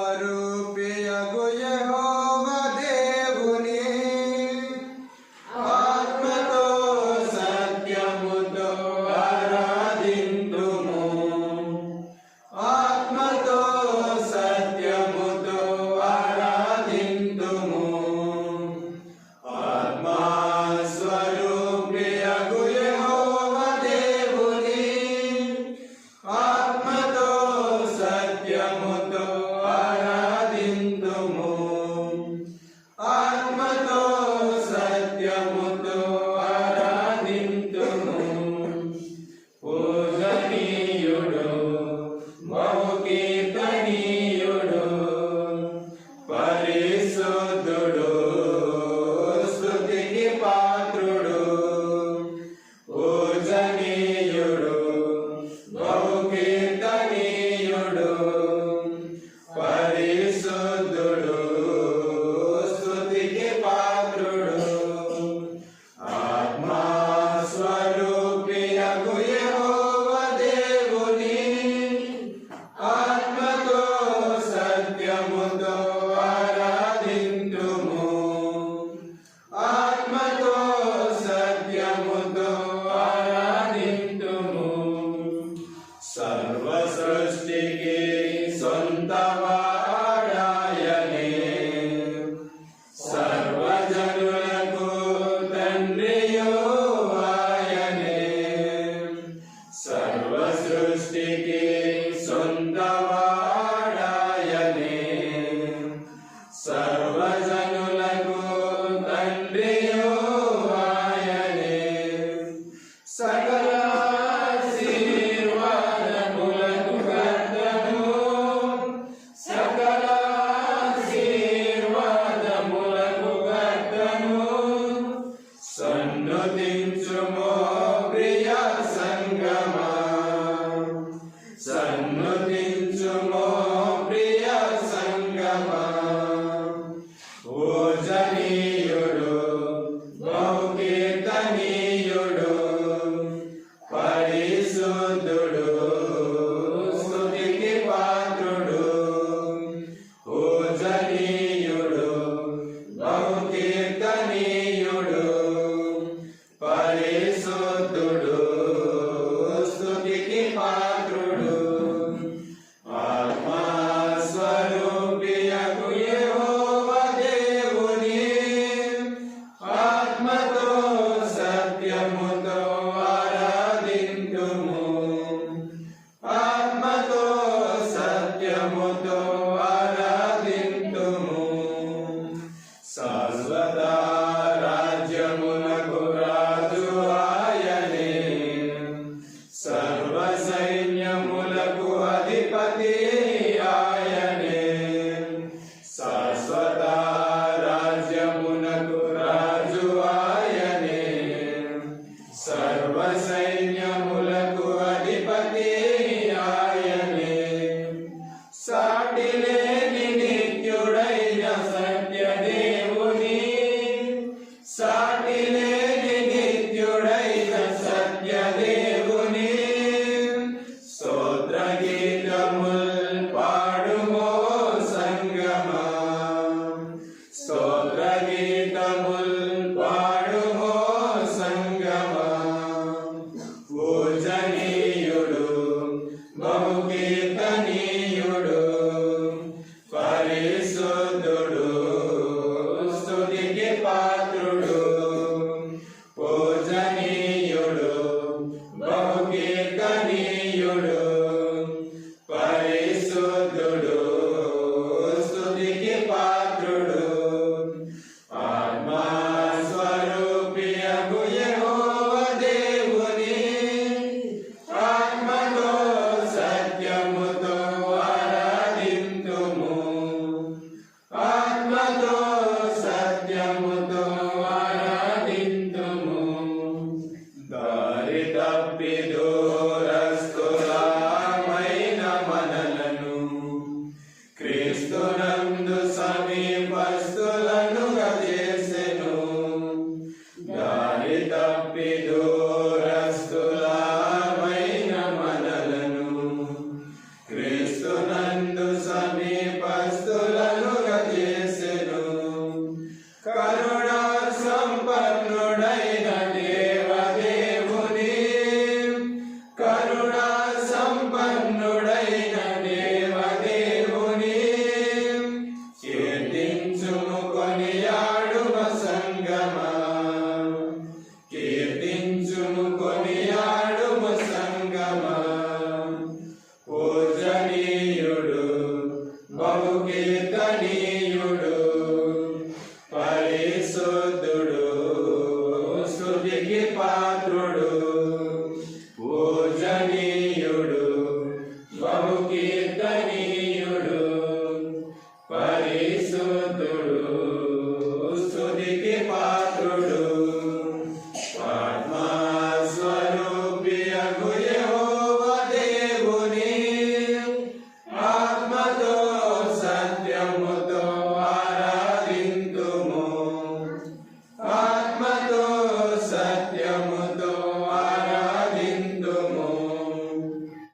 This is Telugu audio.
ఆత్మస్వరూపియగు యెహోవా దేవుని ఆత్మతో సత్యముతో ఆరాధింతుము. ఆత్మతో సత్యముతో ఆరాధింతుము. ఆత్మస్వరూపియగు యెహోవా దేవుని ఆత్మతో సత్యముతో ఆరాధింతుము. ఆత్మతో సత్యముతో ఆరాధింతుము. పూజనీయుడు బహుకీర్తనీయుడు పరిశుద్ధుడు స్తుతికి పాత్రుడు. పూజనీయుడు బహుకీర్తనీయుడు పరిశుద్ధుడు స్తుతికి పాత్రుడు. ఆత్మస్వరూపియగు యెహోవా దేవుని ఆత్మతో సత్యముతో ఆరాధింతుము. ఆత్మతో సత్యముతో ఆరాధింతుము. సర్వ సృష్టికి సొంతవాడాయనే, సర్వజనులకు తండ్రియు ఆయనే. సర్వ సృష్టికి సొంతవాడాయనే, సర్వజనులకు తండ్రియు ఆయనే. సకల ఆశీర్వాదములకు కర్తను, సకల ఆశీర్వాదములకు కర్తను. సన్నుతించుమో ప్రియ సంగమా, సన్నుతించుమో ప్రియ సంగమా. పూజనీయుడు బహుకీర్తనీయుడు పరిశుద్ధుడు స్తుతికి పాత్రుడు. పూజనీయుడు బహుకీర్తనీయుడు పరిశుద్ధుడు స్తుతికి పాత్రుడు. ఆత్మస్వరూపియగు యెహోవా దేవుని ఆత్మతో సత్యముతో ఆరాధింతుము. ఆత్మతో సత్యముతో ఆరాధింతుము. శాశ్వత రాజ్యమునకు రాజు ఆయనే, సర్వ సైన్యములకు అధిపతి ఆయనే. శాశ్వత రాజ్యమునకు రాజు ఆయనే, సర్వ సైన్యములకు అధిపతి ఆయనే. క్రీస్తునందు సమీపస్థులనుగా చేసెను. కరుణా సంపన్నుడైన దేవదేవుని, కరుణా సంపన్నుడైన దేవదేవుని కీర్తించుము కొనియాడుమ సంగమా, కీర్తించుము కొనియాడుమ సంగమా. పూజనీయుడు బహుకీర్తనీయుడు పరిశుద్ధుడు స్తుతికి పాత్రుడు. పూజనీయుడు బహుకీర్తనీయుడు